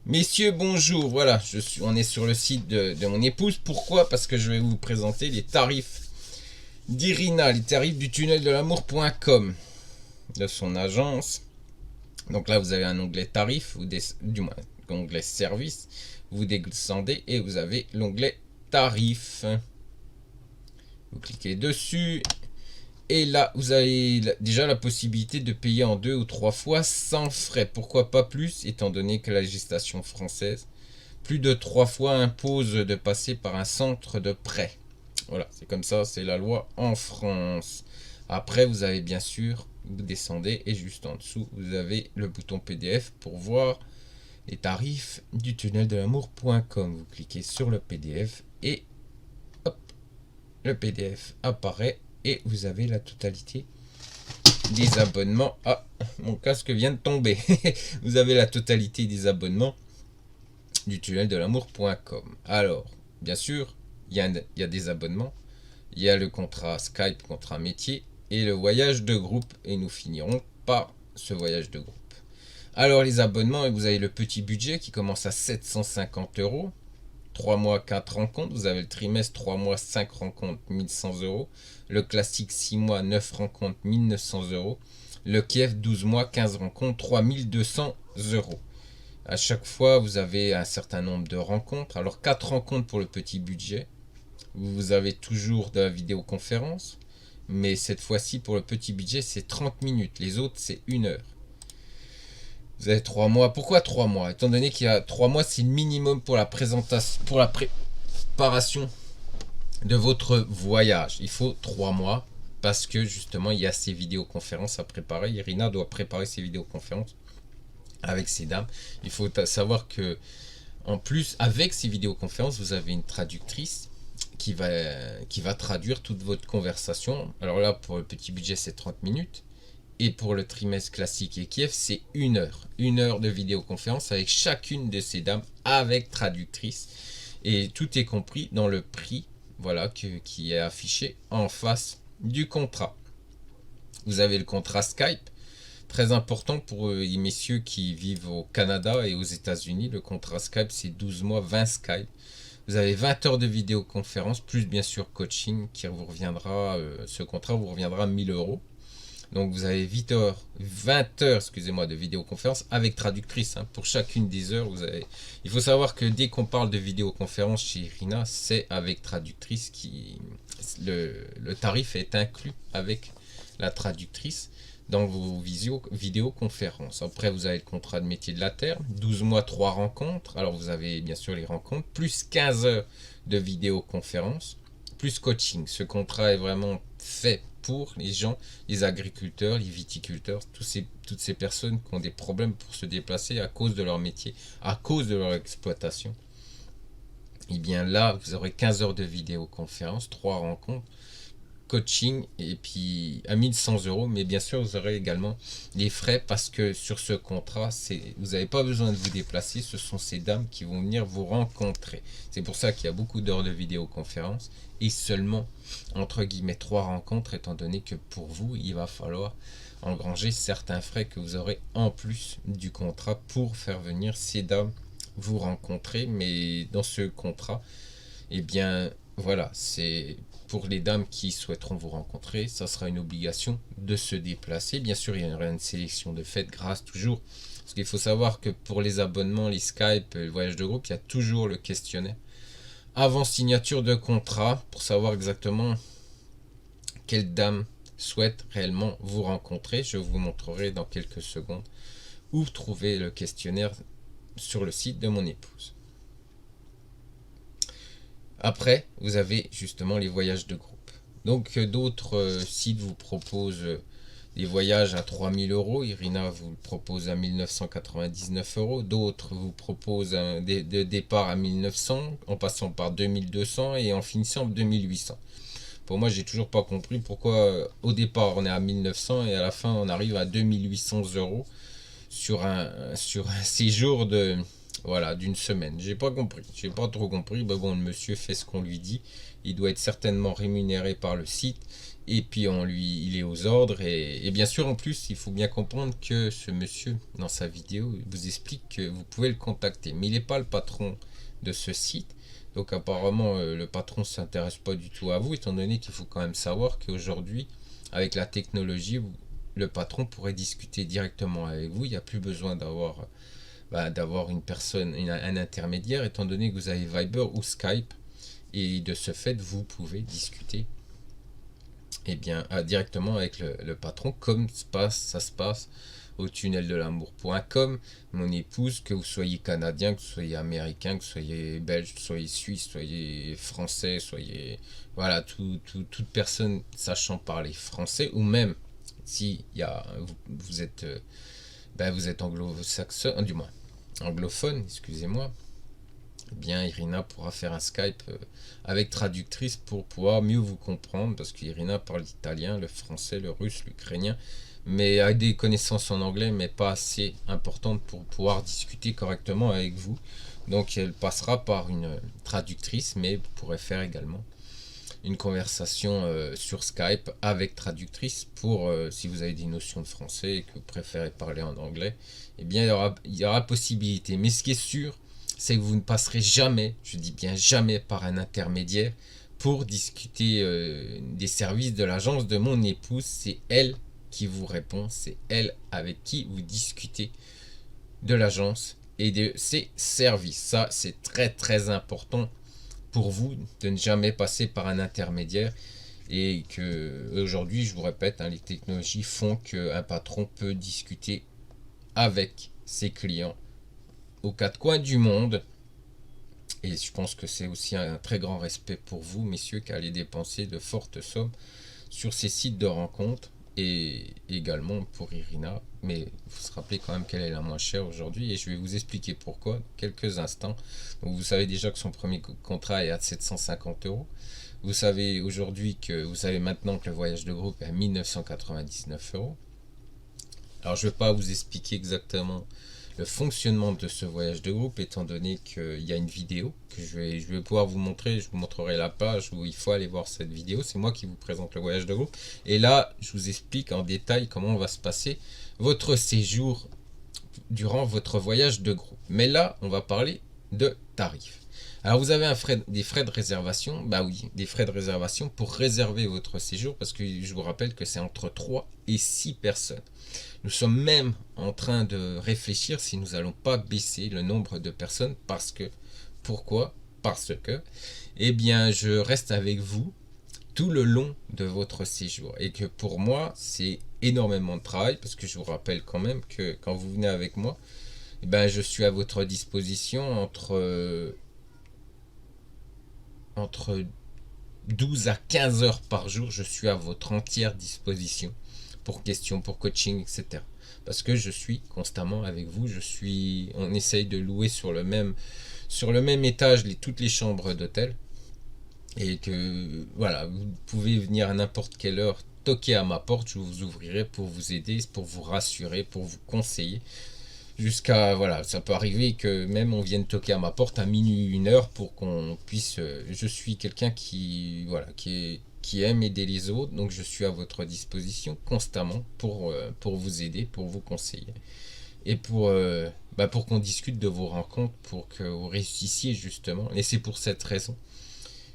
Messieurs, bonjour. Voilà, on est sur le site de mon épouse. Pourquoi? Parce que je vais vous présenter les tarifs d'Irina, les tarifs du tunnel de l'amour.com, de son agence. Donc là, vous avez un onglet tarifs, du moins, onglet service. Vous descendez et vous avez l'onglet tarifs. Vous cliquez dessus. Et là, vous avez déjà la possibilité de payer en 2 ou 3 fois sans frais. Pourquoi pas plus, étant donné que la législation française, plus de 3 fois impose de passer par un centre de prêt. Voilà, c'est comme ça, c'est la loi en France. Après, vous avez bien sûr, vous descendez et juste en dessous, vous avez le bouton PDF pour voir les tarifs du tunnel de l'amour.com. Vous cliquez sur le PDF et hop, le PDF apparaît et vous avez la totalité des abonnements. Ah, mon casque vient de tomber. Vous avez la totalité des abonnements du tunnel de l'amour.com. Alors, bien sûr, il y a des abonnements. Il y a le contrat Skype, contrat métier et le voyage de groupe. Et nous finirons par ce voyage de groupe. Alors, les abonnements, vous avez le petit budget qui commence à 750 euros. 3 mois, 4 rencontres. Vous avez le trimestre, 3 mois, 5 rencontres, 1100 euros. Le classique, 6 mois, 9 rencontres, 1900 euros. Le Kiev, 12 mois, 15 rencontres, 3200 euros. À chaque fois, vous avez un certain nombre de rencontres. Alors, 4 rencontres pour le petit budget. Vous avez toujours de la vidéoconférence. Mais cette fois-ci, pour le petit budget, c'est 30 minutes. Les autres, c'est 1 heure. Vous avez 3 mois. Pourquoi 3 mois? Étant donné qu'il y a 3 mois, c'est le minimum pour la présentation, pour la préparation de votre voyage. Il faut 3 mois parce que justement, il y a ces vidéoconférences à préparer. Irina doit préparer ses vidéoconférences avec ces dames. Il faut savoir que, en plus, avec ces vidéoconférences, vous avez une traductrice qui va traduire toute votre conversation. Alors là, pour le petit budget, c'est 30 minutes. Et pour le trimestre classique et Kiev, c'est 1 heure. 1 heure de vidéoconférence avec chacune de ces dames, avec traductrice. Et tout est compris dans le prix, voilà, qui est affiché en face du contrat. Vous avez le contrat Skype, très important pour les messieurs qui vivent au Canada et aux États-Unis. Le contrat Skype, c'est 12 mois, 20 Skype. Vous avez 20 heures de vidéoconférence, plus bien sûr coaching, qui vous reviendra, ce contrat vous reviendra à 1000 euros. Donc vous avez 20 heures excusez-moi, de vidéoconférence avec traductrice. Pour chacune des heures, il faut savoir que dès qu'on parle de vidéoconférence chez Irina, c'est avec traductrice le tarif est inclus avec la traductrice dans vos vidéoconférences. Après, vous avez le contrat de métier de la Terre, 12 mois, 3 rencontres. Alors vous avez bien sûr les rencontres, plus 15 heures de vidéoconférence, plus coaching. Ce contrat est vraiment fait pour les gens, les agriculteurs, les viticulteurs, toutes ces personnes qui ont des problèmes pour se déplacer à cause de leur métier, à cause de leur exploitation. Et bien là, vous aurez 15 heures de vidéoconférence, 3 rencontres, coaching et puis à 1100 euros. Mais bien sûr, vous aurez également les frais parce que sur ce contrat, vous n'avez pas besoin de vous déplacer. Ce sont ces dames qui vont venir vous rencontrer. C'est pour ça qu'il y a beaucoup d'heures de vidéoconférence et seulement entre guillemets 3 rencontres, étant donné que pour vous, il va falloir engranger certains frais que vous aurez en plus du contrat pour faire venir ces dames vous rencontrer. Mais dans ce contrat, eh bien voilà, c'est pour les dames qui souhaiteront vous rencontrer, ça sera une obligation de se déplacer. Bien sûr, il y aura une sélection de faites grâce toujours. Parce qu'il faut savoir que pour les abonnements, les Skype, le voyage de groupe, il y a toujours le questionnaire avant signature de contrat pour savoir exactement quelle dame souhaite réellement vous rencontrer. Je vous montrerai dans quelques secondes où trouver le questionnaire sur le site de mon épouse. Après, vous avez justement les voyages de groupe. Donc d'autres sites vous proposent des voyages à 3000 euros. Irina vous le propose à 1999 euros. D'autres vous proposent de départ à 1900, en passant par 2200 et en finissant par 2800. Pour moi, j'ai toujours pas compris pourquoi au départ on est à 1900 et à la fin on arrive à 2800 euros sur un séjour de voilà, d'une semaine. J'ai pas compris. J'ai pas trop compris. Mais bon, le monsieur fait ce qu'on lui dit. Il doit être certainement rémunéré par le site. Et puis il est aux ordres. Et bien sûr, en plus, il faut bien comprendre que ce monsieur, dans sa vidéo, vous explique que vous pouvez le contacter. Mais il n'est pas le patron de ce site. Donc apparemment, le patron ne s'intéresse pas du tout à vous, étant donné qu'il faut quand même savoir qu'aujourd'hui, avec la technologie, le patron pourrait discuter directement avec vous. Il n'y a plus besoin d'avoir une personne, un intermédiaire, étant donné que vous avez Viber ou Skype. Et de ce fait, vous pouvez discuter directement avec le patron, comme ça se passe au tunnel-de-l'amour.com. Mon épouse, que vous soyez canadien, que vous soyez américain, que vous soyez belge, que vous soyez suisse, soyez français, soyez... Voilà, toute personne sachant parler français, ou même si vous êtes anglo-saxon, du moins anglophone, excusez-moi, eh bien Irina pourra faire un Skype avec traductrice pour pouvoir mieux vous comprendre, parce qu'Irina parle l'italien, le français, le russe, l'ukrainien, mais a des connaissances en anglais, mais pas assez importantes pour pouvoir discuter correctement avec vous. Donc elle passera par une traductrice, mais vous pourrez faire également une conversation sur Skype avec traductrice pour si vous avez des notions de français et que vous préférez parler en anglais, eh bien il y aura possibilité. Mais ce qui est sûr, c'est que vous ne passerez jamais, je dis bien jamais, par un intermédiaire pour discuter des services de l'agence de mon épouse. C'est elle qui vous répond, c'est elle avec qui vous discutez de l'agence et de ses services. Ça, c'est très très important pour vous de ne jamais passer par un intermédiaire. Et que aujourd'hui, je vous répète, les technologies font qu'un patron peut discuter avec ses clients aux quatre coins du monde. Et je pense que c'est aussi un très grand respect pour vous, messieurs, qui allez dépenser de fortes sommes sur ces sites de rencontres. Et également pour Irina, mais il faut se rappeler quand même qu'elle est la moins chère aujourd'hui, et je vais vous expliquer pourquoi dans quelques instants. Donc vous savez déjà que son premier contrat est à 750 €. Vous savez maintenant que le voyage de groupe est à 1999 €. Alors je ne vais pas vous expliquer exactement le fonctionnement de ce voyage de groupe, étant donné qu'il y a une vidéo que je vais pouvoir vous montrer. Je vous montrerai la page où il faut aller voir cette vidéo. C'est moi qui vous présente le voyage de groupe. Et là, je vous explique en détail comment va se passer votre séjour durant votre voyage de groupe. Mais là, on va parler de tarifs. Alors vous avez des frais de réservation. Bah oui, des frais de réservation pour réserver votre séjour, parce que je vous rappelle que c'est entre 3 et 6 personnes. Nous sommes même en train de réfléchir si nous n'allons pas baisser le nombre de personnes, pourquoi? Parce que, eh bien, je reste avec vous tout le long de votre séjour, et que pour moi, c'est énormément de travail, parce que je vous rappelle quand même que quand vous venez avec moi, eh ben, je suis à votre disposition entre 12 à 15 heures par jour. Je suis à votre entière disposition pour questions, pour coaching, etc. Parce que je suis constamment avec vous. On essaye de louer sur le même étage toutes les chambres d'hôtel. Et que, voilà, vous pouvez venir à n'importe quelle heure, toquer à ma porte, je vous ouvrirai pour vous aider, pour vous rassurer, pour vous conseiller. Ça peut arriver que même on vienne toquer à ma porte à minuit, 1 heure, pour qu'on puisse... je suis quelqu'un qui aime aider les autres, donc je suis à votre disposition constamment pour vous aider, pour vous conseiller. Et pour qu'on discute de vos rencontres, pour que vous réussissiez justement. Et c'est pour cette raison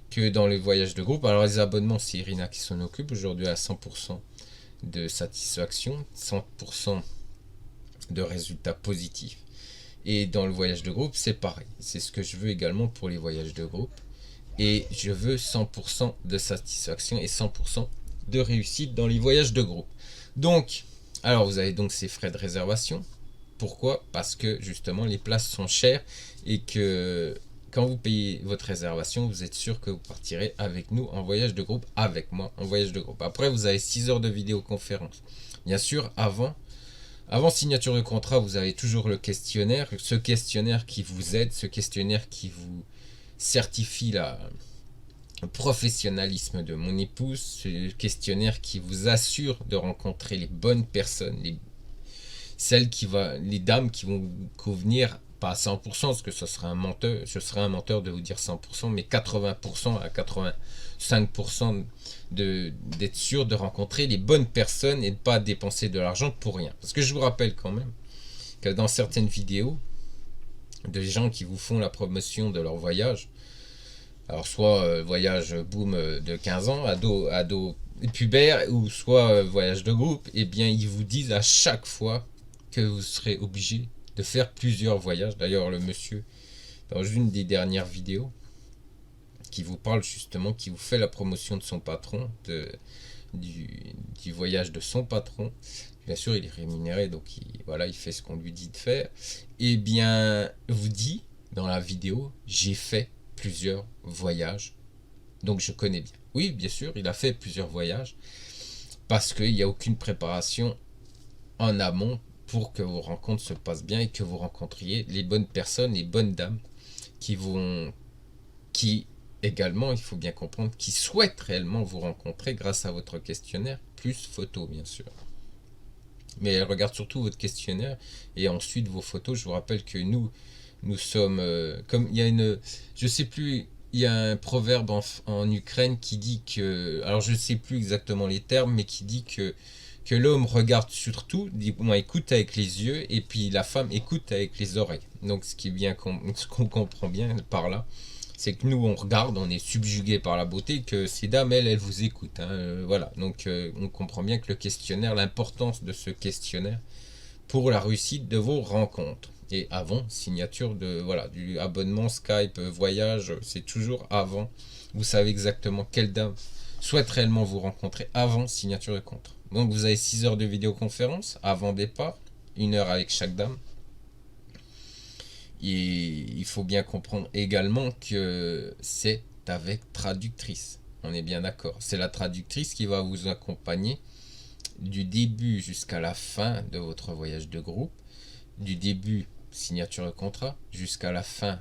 que dans les voyages de groupe, alors les abonnements, c'est Irina qui s'en occupe aujourd'hui à 100% de satisfaction, 100% de résultats positifs. Et dans le voyage de groupe, c'est pareil. C'est ce que je veux également pour les voyages de groupe. Et je veux 100% de satisfaction et 100% de réussite dans les voyages de groupe. Donc, alors vous avez donc ces frais de réservation. Pourquoi? Parce que justement les places sont chères, et que quand vous payez votre réservation, vous êtes sûr que vous partirez avec nous en voyage de groupe, avec moi en voyage de groupe. Après, vous avez 6 heures de vidéoconférence. Bien sûr, avant signature de contrat, vous avez toujours le questionnaire, ce questionnaire qui vous aide, ce questionnaire qui vous certifie le professionnalisme de mon épouse, ce questionnaire qui vous assure de rencontrer les bonnes personnes, les dames qui vont vous convenir, pas à 100%, parce que ce serait un menteur de vous dire 100%, mais 80% à 5% d'être sûr de rencontrer les bonnes personnes et de ne pas dépenser de l'argent pour rien. Parce que je vous rappelle quand même que dans certaines vidéos, de gens qui vous font la promotion de leur voyage, alors soit voyage boom de 15 ans, ado pubère, ou soit voyage de groupe, et bien ils vous disent à chaque fois que vous serez obligé de faire plusieurs voyages. D'ailleurs le monsieur, dans une des dernières vidéos, qui vous parle justement, qui vous fait la promotion de son patron, du voyage de son patron. Bien sûr, il est rémunéré, donc il fait ce qu'on lui dit de faire. Et bien, vous dit dans la vidéo, j'ai fait plusieurs voyages, donc je connais bien. Oui, bien sûr, il a fait plusieurs voyages, parce qu'il n'y a aucune préparation en amont pour que vos rencontres se passent bien et que vous rencontriez les bonnes personnes, les bonnes dames qui également, il faut bien comprendre, qui souhaitent réellement vous rencontrer grâce à votre questionnaire, plus photos bien sûr. Mais elle regarde surtout votre questionnaire et ensuite vos photos. Je vous rappelle que nous sommes, comme il y a je sais plus, il y a un proverbe en Ukraine qui dit que, alors je ne sais plus exactement les termes, mais qui dit que l'homme regarde surtout, écoute avec les yeux, et puis la femme écoute avec les oreilles. Donc ce qui est bien, ce qu'on comprend bien par là, c'est que nous on regarde, on est subjugué par la beauté, que ces dames elles vous écoutent, voilà. Donc on comprend bien que le questionnaire, l'importance de ce questionnaire pour la réussite de vos rencontres. Et avant signature du abonnement Skype, voyage, c'est toujours avant. Vous savez exactement quelle dame souhaite réellement vous rencontrer avant signature de contrat. Donc vous avez 6 heures de vidéoconférence avant départ, 1 heure avec chaque dame. Et il faut bien comprendre également que c'est avec traductrice. On est bien d'accord. C'est la traductrice qui va vous accompagner du début jusqu'à la fin de votre voyage de groupe, du début signature de contrat jusqu'à la fin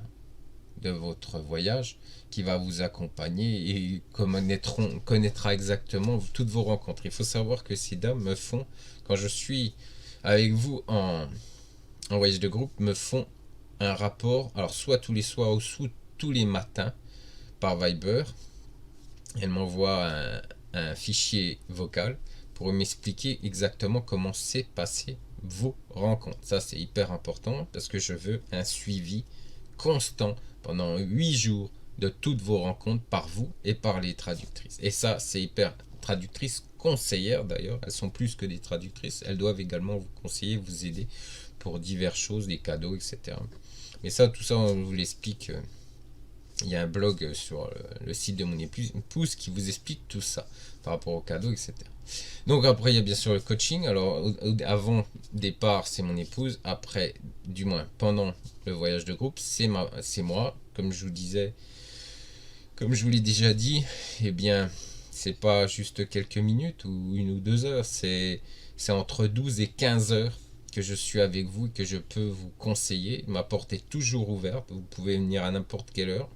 de votre voyage, qui va vous accompagner et connaîtra exactement toutes vos rencontres. Il faut savoir que ces dames me font, quand je suis avec vous en voyage de groupe, me font un rapport, alors soit tous les soirs ou soit tous les matins par Viber. Elle m'envoie un fichier vocal pour m'expliquer exactement comment s'est passé vos rencontres. Ça c'est hyper important parce que je veux un suivi constant pendant 8 jours de toutes vos rencontres par vous et par les traductrices. Et ça c'est hyper, traductrices conseillères d'ailleurs, elles sont plus que des traductrices, elles doivent également vous conseiller, vous aider pour diverses choses, des cadeaux, etc. Mais ça, tout ça, on vous l'explique. Il y a un blog sur le site de mon épouse qui vous explique tout ça par rapport aux cadeaux, etc. Donc après, il y a bien sûr le coaching. Alors avant départ, c'est mon épouse. Après, du moins pendant le voyage de groupe, c'est moi. Comme je vous l'ai déjà dit, eh bien, c'est pas juste quelques minutes ou 1 ou 2 heures. C'est entre 12 et 15 heures que je suis avec vous et que je peux vous conseiller. Ma porte est toujours ouverte, vous pouvez venir à n'importe quelle heure.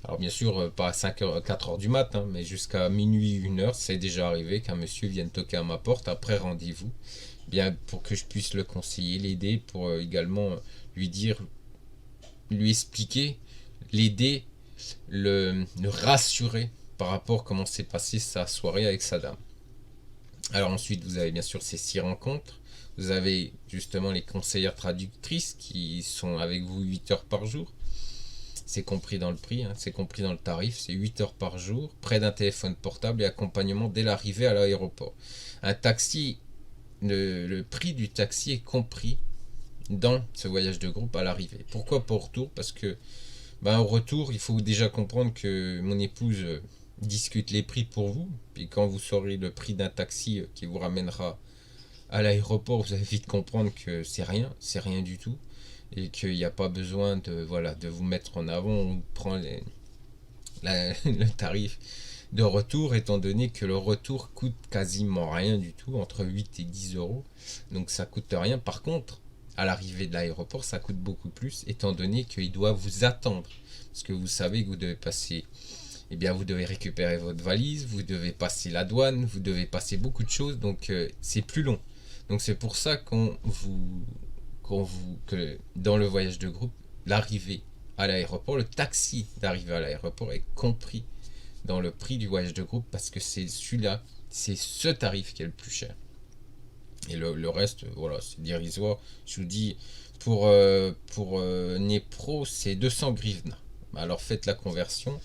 Alors bien sûr, pas à 4 heures du matin, mais jusqu'à minuit, 1 heure, c'est déjà arrivé qu'un monsieur vienne toquer à ma porte après rendez-vous, bien pour que je puisse le conseiller, l'aider, pour également lui expliquer, l'aider, le rassurer par rapport à comment s'est passée sa soirée avec sa dame. Alors ensuite, vous avez bien sûr ces 6 rencontres. Vous avez justement les conseillères traductrices qui sont avec vous 8 heures par jour. C'est compris dans le prix, c'est compris dans le tarif, c'est 8 heures par jour, près d'un téléphone portable et accompagnement dès l'arrivée à l'aéroport. Un taxi, le prix du taxi est compris dans ce voyage de groupe à l'arrivée. Pourquoi pas au retour? Parce que au retour, il faut déjà comprendre que mon épouse discute les prix pour vous, puis quand vous saurez le prix d'un taxi qui vous ramènera à l'aéroport, vous allez vite comprendre que c'est rien du tout, et qu'il n'y a pas besoin de vous mettre en avant. On prend le tarif de retour, étant donné que le retour coûte quasiment rien du tout, entre 8 et 10 euros, donc ça coûte rien. Par contre, à l'arrivée de l'aéroport, ça coûte beaucoup plus, étant donné qu'il doit vous attendre, parce que vous savez que vous devez passer, vous devez récupérer votre valise, vous devez passer la douane, vous devez passer beaucoup de choses, donc c'est plus long. Donc c'est pour ça que dans le voyage de groupe, l'arrivée à l'aéroport, le taxi d'arrivée à l'aéroport est compris dans le prix du voyage de groupe parce que c'est celui-là, c'est ce tarif qui est le plus cher. Et le reste, voilà, c'est dérisoire. Je vous dis, pour Nepro, c'est 200 grivna. Alors faites la conversion.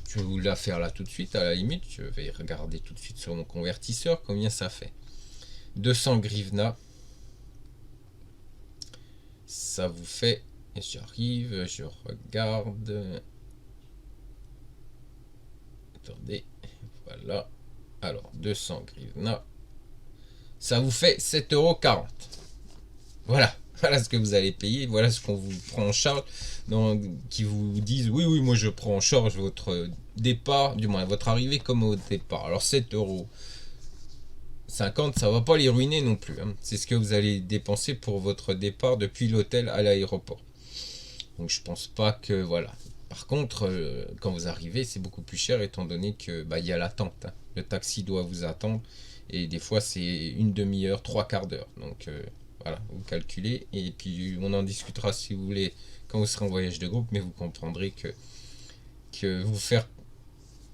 Je vais vous la faire là tout de suite, à la limite. Je vais regarder tout de suite sur mon convertisseur combien ça fait. 200 grivna. Ça vous fait... J'arrive, je regarde. Attendez, voilà. Alors, 200 grivna. Ça vous fait 7,40 €. Voilà. Voilà ce que vous allez payer. Voilà ce qu'on vous prend en charge. Donc, qui vous disent, oui, oui, moi je prends en charge votre départ, du moins votre arrivée comme au départ. Alors, 7,50 €, ça va pas les ruiner non plus. Hein. C'est ce que vous allez dépenser pour votre départ depuis l'hôtel à l'aéroport. Donc, je pense pas que, voilà. Par contre, quand vous arrivez, c'est beaucoup plus cher étant donné que y a l'attente. Hein. Le taxi doit vous attendre. Et des fois, c'est une demi-heure, 3/4 d'heure. Donc, voilà, vous calculez. Et puis, on en discutera si vous voulez quand vous serez en voyage de groupe. Mais vous comprendrez que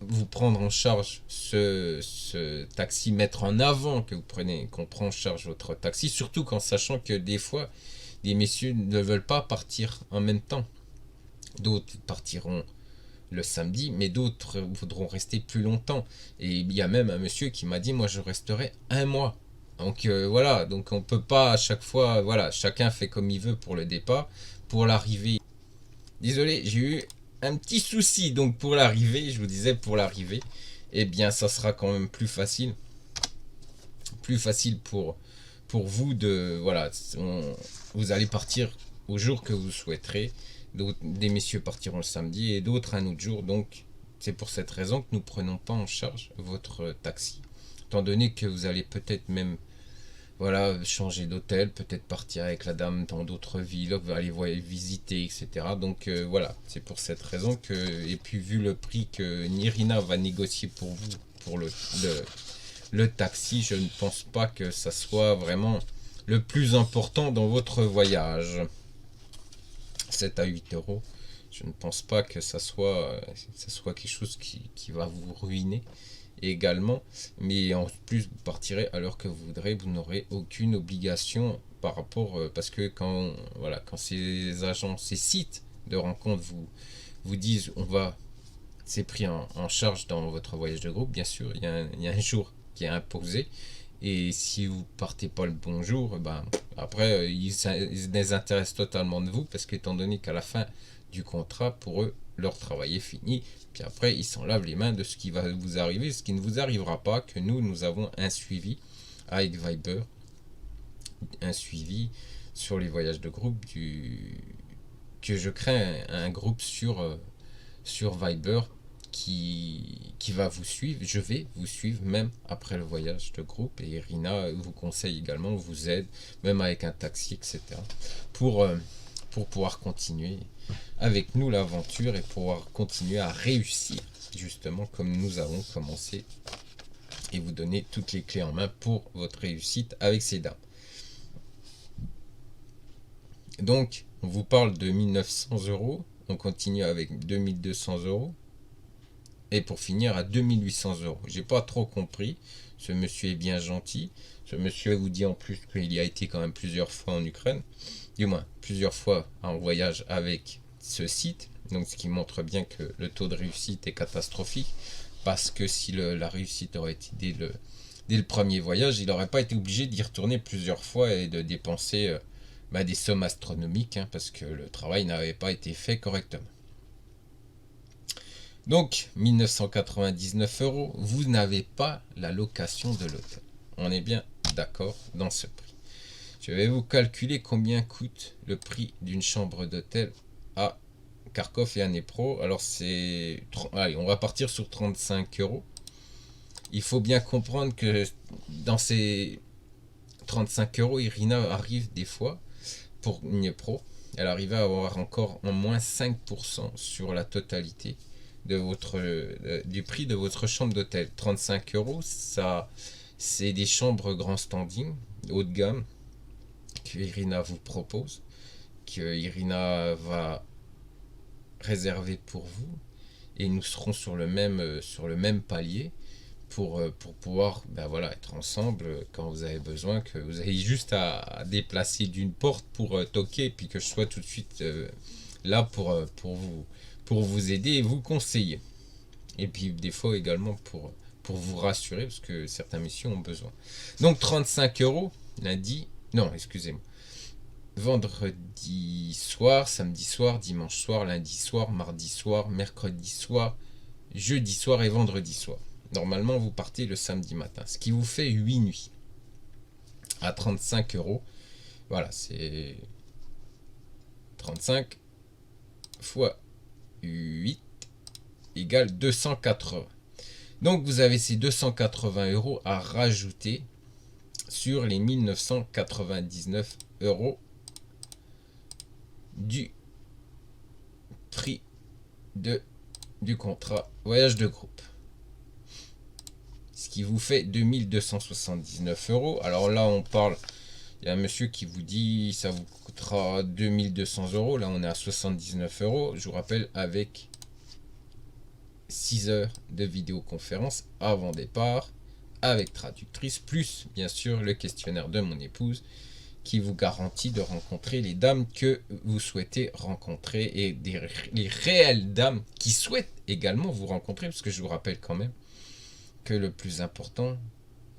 vous prendre en charge ce taxi, mettre en avant que qu'on prend en charge votre taxi. Surtout qu'en sachant que des fois, des messieurs ne veulent pas partir en même temps. D'autres partiront le samedi, mais d'autres voudront rester plus longtemps. Et il y a même un monsieur qui m'a dit, moi je resterai un mois. Donc voilà, donc on peut pas à chaque fois, voilà, chacun fait comme il veut pour le départ. Pour l'arrivée, désolé, j'ai eu un petit souci, donc pour l'arrivée, je vous disais pour l'arrivée, eh bien ça sera quand même plus facile. Plus facile pour vous de, voilà, vous allez partir au jour que vous souhaiterez. Des messieurs partiront le samedi et d'autres un autre jour. Donc c'est pour cette raison que nous ne prenons pas en charge votre taxi. Étant donné que vous allez peut-être même changer d'hôtel, peut-être partir avec la dame dans d'autres villes, aller visiter, etc. Donc voilà, c'est pour cette raison que, et puis vu le prix que Nirina va négocier pour vous, pour le taxi, je ne pense pas que ça soit vraiment le plus important dans votre voyage. 7 à 8 €. Je ne pense pas que ça soit quelque chose qui va vous ruiner également. Mais en plus, vous partirez à l'heure que vous voudrez. Vous n'aurez aucune obligation par rapport... parce que quand ces agents, ces sites de rencontre vous disent c'est pris en charge dans votre voyage de groupe, bien sûr, il y a un jour qui est imposé. Et si vous partez pas le bon jour, après ils se désintéressent totalement de vous parce qu'étant donné qu'à la fin du contrat, pour eux, leur travail est fini. Puis après, ils s'en lavent les mains de ce qui va vous arriver, ce qui ne vous arrivera pas, que nous avons un suivi avec Viber, un suivi sur les voyages de groupe que je crée un groupe sur Viber qui va vous suivre. Je vais vous suivre même après le voyage de groupe, et Irina vous conseille également, vous aide même avec un taxi, etc. pour pouvoir continuer avec nous l'aventure et pouvoir continuer à réussir justement comme nous avons commencé, et vous donner toutes les clés en main pour votre réussite avec ces dames. Donc on vous parle de 1900 €, on continue avec 2200 €. Et pour finir à 2800 €. J'ai pas trop compris. Ce monsieur est bien gentil. Ce monsieur vous dit en plus qu'il y a été quand même plusieurs fois en Ukraine. Du moins, plusieurs fois en voyage avec ce site. Donc ce qui montre bien que le taux de réussite est catastrophique. Parce que si la réussite aurait été dès le premier voyage, il n'aurait pas été obligé d'y retourner plusieurs fois et de dépenser des sommes astronomiques. Parce que le travail n'avait pas été fait correctement. Donc, 1999 €, vous n'avez pas la location de l'hôtel. On est bien d'accord dans ce prix. Je vais vous calculer combien coûte le prix d'une chambre d'hôtel à Kharkov et à Dnipro. Alors, allez, on va partir sur 35 €. Il faut bien comprendre que dans ces 35 €, Irina arrive des fois, pour Dnipro, elle arrive à avoir encore en moins 5% sur la totalité du prix de votre chambre d'hôtel. 35 €, ça, c'est des chambres grand standing, haut de gamme, que Irina vous propose, que Irina va réserver pour vous. et nous serons sur le même palier pour pouvoir voilà, être ensemble quand vous avez besoin, que vous avez juste à déplacer d'une porte pour toquer, et puis que je sois tout de suite là pour vous aider et vous conseiller. Et puis des fois également pour vous rassurer, parce que certains messieurs ont besoin. Donc 35 € lundi, non excusez-moi, vendredi soir, samedi soir, dimanche soir, lundi soir, mardi soir, mercredi soir, jeudi soir et vendredi soir. Normalement vous partez le samedi matin, ce qui vous fait 8 nuits à 35 €. Voilà, c'est 35 fois 8 égale 280. Donc vous avez ces 280 € à rajouter sur les 1999 € du prix du contrat voyage de groupe. Ce qui vous fait 2279 €. Alors là on parle, il y a un monsieur qui vous dit ça vous coûtera 2200 €. Là on est à 79 €. Je vous rappelle, avec 6 heures de vidéoconférence avant départ, avec traductrice, plus bien sûr le questionnaire de mon épouse qui vous garantit de rencontrer les dames que vous souhaitez rencontrer, et les réelles dames qui souhaitent également vous rencontrer, parce que je vous rappelle quand même que le plus important,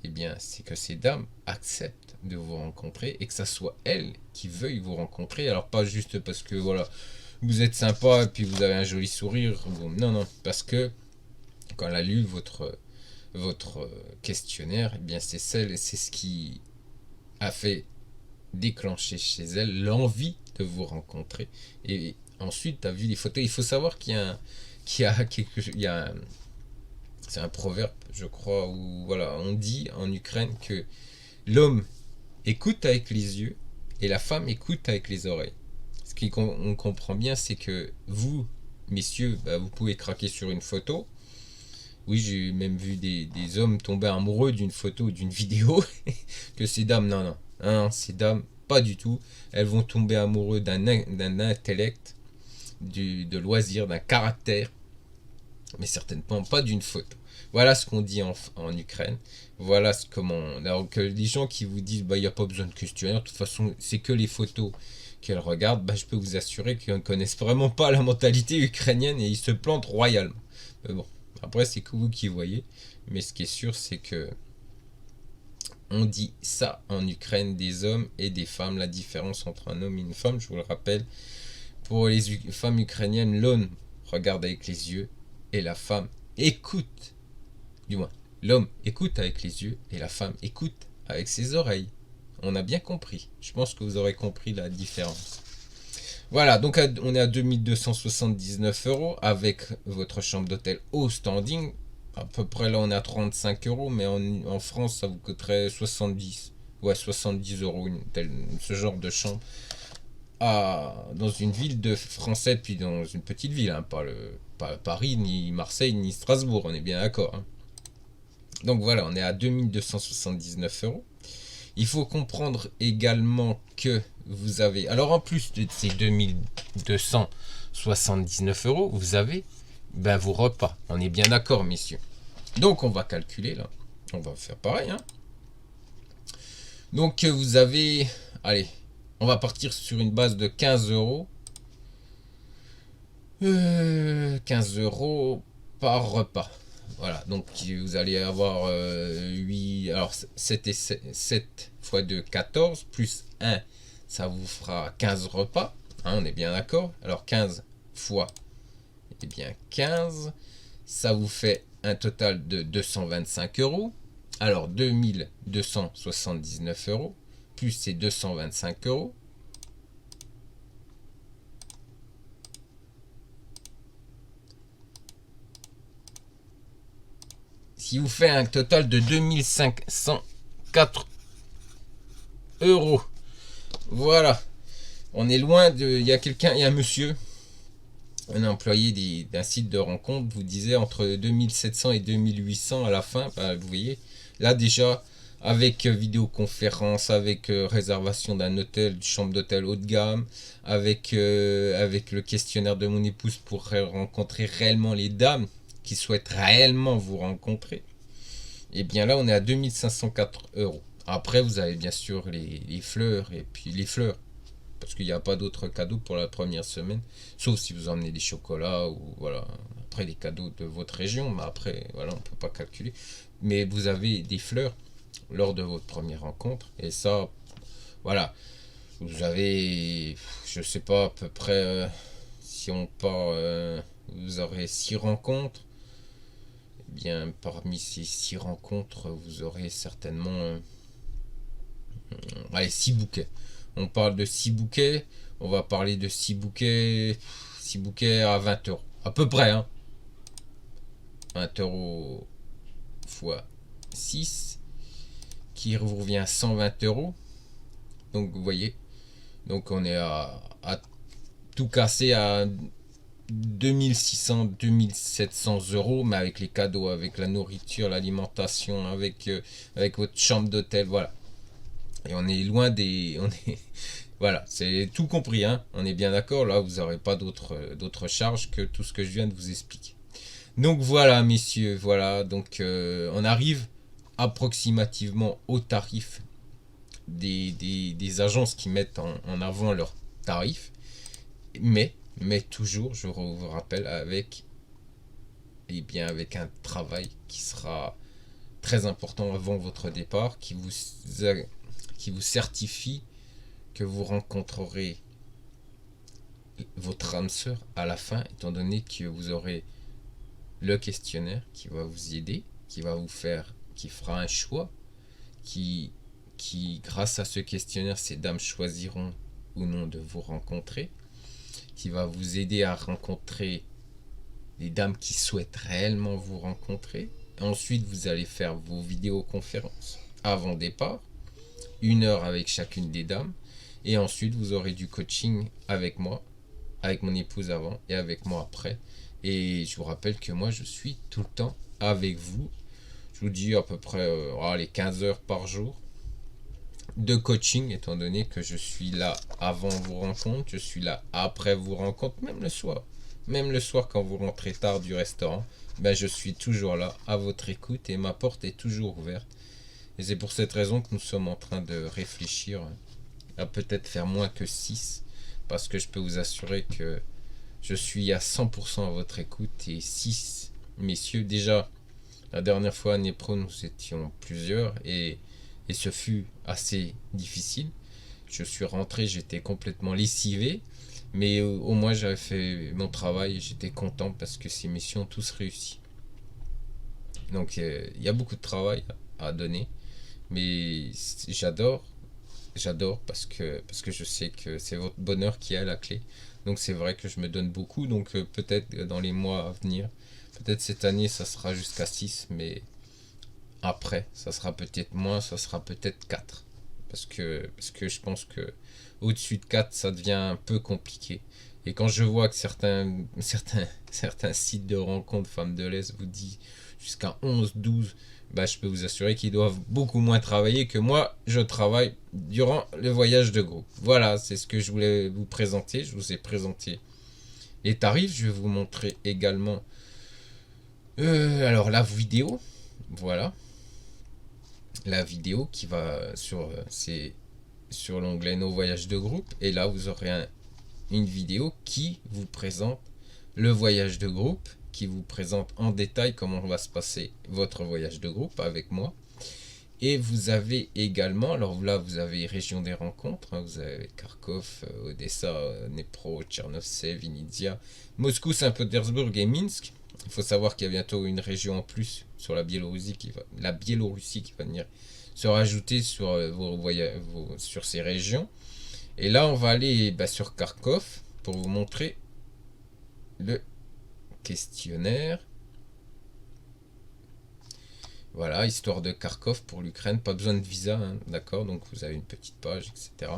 eh bien, c'est que ces dames acceptent de vous rencontrer et que ça soit elles qui veuillent vous rencontrer. Alors pas juste parce que voilà, vous êtes sympa et puis vous avez un joli sourire. Non, non, parce que quand elle a lu votre questionnaire, eh bien c'est ce qui a fait déclencher chez elle l'envie de vous rencontrer. Et ensuite, tu as vu les photos. Il faut savoir qu'il y a c'est un proverbe, je crois, où voilà, on dit en Ukraine que l'homme écoute avec les yeux et la femme écoute avec les oreilles. Ce qu'on comprend bien, c'est que vous, messieurs, vous pouvez craquer sur une photo. Oui, j'ai même vu des hommes tomber amoureux d'une photo ou d'une vidéo. Que ces dames, non, ces dames, pas du tout. Elles vont tomber amoureux d'un intellect, de loisir, d'un caractère, mais certainement pas d'une photo. Voilà ce qu'on dit en Ukraine. Voilà comment. Alors que les gens qui vous disent il n'y a pas besoin de questionnaire, de toute façon c'est que les photos qu'elles regardent, je peux vous assurer qu'ils ne connaissent vraiment pas la mentalité ukrainienne et ils se plantent royalement. Mais bon, après c'est que vous qui voyez. Mais ce qui est sûr, c'est que on dit ça en Ukraine, des hommes et des femmes. La différence entre un homme et une femme, je vous le rappelle, pour les femmes ukrainiennes, l'homme regarde avec les yeux et la femme écoute. Du moins, l'homme écoute avec les yeux et la femme écoute avec ses oreilles. On a bien compris. Je pense que vous aurez compris la différence. Voilà, donc on est à 2279 € avec votre chambre d'hôtel au standing. À peu près là on est à 35 €, mais en France ça vous coûterait 70. Ouais, 70 € ce genre de chambre. Dans une ville française, puis dans une petite ville, hein, pas Paris, ni Marseille, ni Strasbourg, on est bien d'accord. Hein. Donc voilà, on est à 2279 €. Il faut comprendre également que vous avez, alors en plus de ces 2279 €, vous avez vos repas. On est bien d'accord, messieurs. Donc on va calculer là. On va faire pareil. Hein. Donc vous avez, allez, on va partir sur une base de 15 €. 15 € par repas. Voilà, donc vous allez avoir 8, alors 7 fois 2, 14, plus 1, ça vous fera 15 repas, hein, on est bien d'accord. Alors 15 fois, eh bien 15, ça vous fait un total de 225 €. Alors 2279 € plus ces 225 €. Qui vous fait un total de 2504 €. Voilà. On est loin de... Il y a un monsieur, un employé d'un site de rencontre, vous disait entre 2700 et 2800 à la fin. Vous voyez, là déjà, avec vidéoconférence, avec réservation d'un hôtel, une chambre d'hôtel haut de gamme, avec le questionnaire de mon épouse pour rencontrer réellement les dames qui souhaitent réellement vous rencontrer. Et bien là, on est à 2504 euros. Après, vous avez bien sûr les fleurs, et puis les fleurs, parce qu'il n'y a pas d'autres cadeaux pour la première semaine, sauf si vous emmenez des chocolats, ou voilà, après les cadeaux de votre région, mais après, voilà, on ne peut pas calculer. Mais vous avez des fleurs lors de votre première rencontre, et ça, voilà, vous avez, je sais pas, à peu près, si on part, vous aurez 6 rencontres. Eh bien, parmi ces 6 rencontres, vous aurez certainement, allez, 6 bouquets. On parle de 6 bouquets, on va parler de 6 bouquets à 20 euros. À peu près, hein. 20 euros fois 6, qui vous revient à 120 euros. Donc, vous voyez, donc on est à tout casser à 2600, 2700 euros, mais avec les cadeaux, avec la nourriture, l'alimentation, avec votre chambre d'hôtel, voilà. Et on est loin des... voilà, c'est tout compris, hein. On est bien d'accord, là, vous n'aurez pas d'autres charges que tout ce que je viens de vous expliquer. Donc voilà, messieurs, voilà, donc on arrive approximativement au tarif des agences qui mettent en avant leurs tarifs, mais toujours, je vous rappelle, avec un travail qui sera très important avant votre départ, qui vous certifie que vous rencontrerez votre âme sœur à la fin, étant donné que vous aurez le questionnaire qui va vous aider, qui fera un choix, qui grâce à ce questionnaire, ces dames choisiront ou non de vous rencontrer, qui va vous aider à rencontrer les dames qui souhaitent réellement vous rencontrer. Ensuite, vous allez faire vos vidéoconférences avant départ, 1 heure avec chacune des dames, et ensuite vous aurez du coaching avec moi, avec mon épouse avant et avec moi après. Et je vous rappelle que moi je suis tout le temps avec vous. Je vous dis à peu près les 15 heures par jour de coaching, étant donné que je suis là avant vos rencontres, je suis là après vos rencontres, même le soir. Même le soir quand vous rentrez tard du restaurant, ben je suis toujours là à votre écoute et ma porte est toujours ouverte. Et c'est pour cette raison que nous sommes en train de réfléchir à peut-être faire moins que 6, parce que je peux vous assurer que je suis à 100% à votre écoute. Et 6 messieurs, déjà la dernière fois à Népro nous étions plusieurs et ce fut assez difficile. Je suis rentré, j'étais complètement lessivé, mais au moins j'avais fait mon travail et j'étais content parce que ces missions ont tous réussi. Donc il y a beaucoup de travail à donner, mais j'adore parce que je sais que c'est votre bonheur qui est à la clé. Donc c'est vrai que je me donne beaucoup, donc peut-être dans les mois à venir, peut-être cette année ça sera jusqu'à 6, mais après ça sera peut-être moins, ça sera peut-être 4. Parce que je pense que au-dessus de 4 ça devient un peu compliqué. Et quand je vois que certains sites de rencontres femmes de l'Est vous disent jusqu'à 11, 12, bah, je peux vous assurer qu'ils doivent beaucoup moins travailler que moi, je travaille durant le voyage de groupe. Voilà, c'est ce que je voulais vous présenter. Je vous ai présenté les tarifs. Je vais vous montrer également alors la vidéo. Voilà. La vidéo qui va sur l'onglet Nos voyages de groupe. Et là, vous aurez une vidéo qui vous présente le voyage de groupe, qui vous présente en détail comment va se passer votre voyage de groupe avec moi. Et vous avez également, alors là vous avez région des rencontres, hein, vous avez Kharkov, Odessa, Dnepro, Tchernovtsev, Vinnytsia, Moscou, Saint-Pétersbourg et Minsk. Il faut savoir qu'il y a bientôt une région en plus sur la Biélorussie qui va venir se rajouter sur, sur ces régions. Et là on va aller sur Kharkov pour vous montrer le questionnaire. Voilà, histoire de Kharkov pour l'Ukraine, pas besoin de visa, hein, d'accord, donc vous avez une petite page, etc.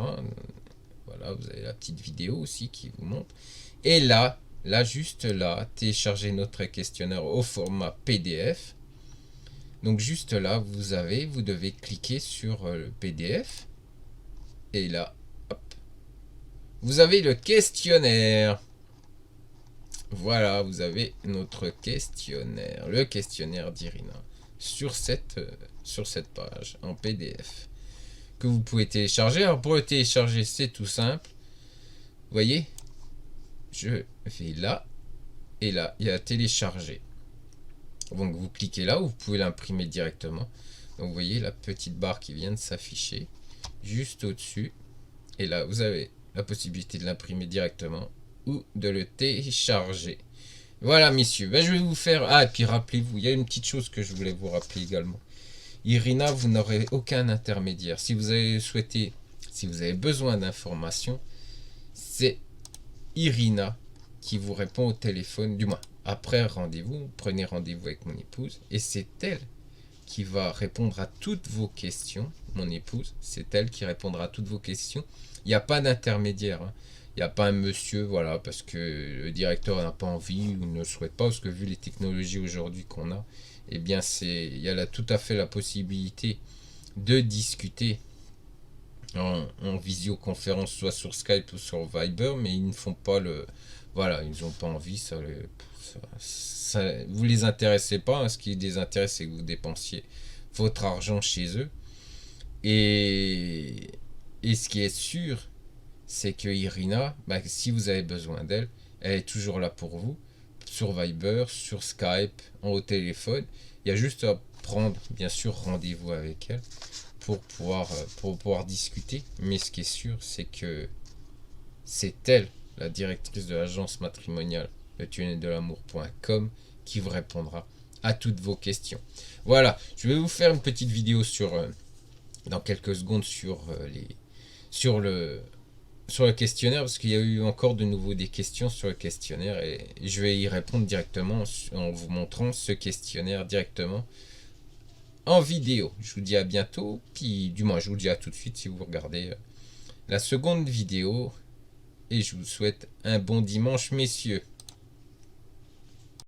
Voilà, vous avez la petite vidéo aussi qui vous montre. Et là, juste là, téléchargez notre questionnaire au format PDF. Donc juste là, vous devez cliquer sur le PDF. Et là, hop, vous avez le questionnaire. Voilà, vous avez notre questionnaire, le questionnaire d'Irina, sur cette page en PDF que vous pouvez télécharger. Alors pour le télécharger, c'est tout simple. Vous voyez, je vais là et là, il y a télécharger. Donc vous cliquez là, ou vous pouvez l'imprimer directement. Donc vous voyez la petite barre qui vient de s'afficher juste au-dessus. Et là, vous avez la possibilité de l'imprimer directement ou de le télécharger. Voilà, messieurs. Ben, je vais vous faire... Ah, et puis rappelez-vous, il y a une petite chose que je voulais vous rappeler également. Irina, vous n'aurez aucun intermédiaire. Si vous avez souhaité, si vous avez besoin d'informations, c'est Irina qui vous répond au téléphone, du moins après rendez-vous, prenez rendez-vous avec mon épouse, et c'est elle qui va répondre à toutes vos questions. Mon épouse, c'est elle qui répondra à toutes vos questions. Il n'y a pas d'intermédiaire, hein. Il n'y a pas un monsieur, voilà, parce que le directeur n'a pas envie ou ne le souhaite pas, parce que vu les technologies aujourd'hui qu'on a, eh bien il y a là tout à fait la possibilité de discuter en visioconférence, soit sur Skype ou sur Viber, mais ils ne font pas le... Voilà, ils n'ont pas envie, vous les intéressez pas, hein. Ce qui les intéresse, c'est que vous dépensiez votre argent chez eux. Et ce qui est sûr, c'est que Irina, bah, si vous avez besoin d'elle, elle est toujours là pour vous, sur Viber, sur Skype, au téléphone. Il y a juste à prendre, bien sûr, rendez-vous avec elle pour pouvoir discuter. Mais ce qui est sûr, c'est que c'est elle, la directrice de l'agence matrimoniale, le tunneldel'amour.com, qui vous répondra à toutes vos questions. Voilà, je vais vous faire une petite vidéo dans quelques secondes sur le questionnaire, parce qu'il y a eu encore de nouveau des questions sur le questionnaire, et je vais y répondre directement en vous montrant ce questionnaire directement en vidéo. Je vous dis à bientôt, puis du moins je vous dis à tout de suite si vous regardez la seconde vidéo, et je vous souhaite un bon dimanche, messieurs.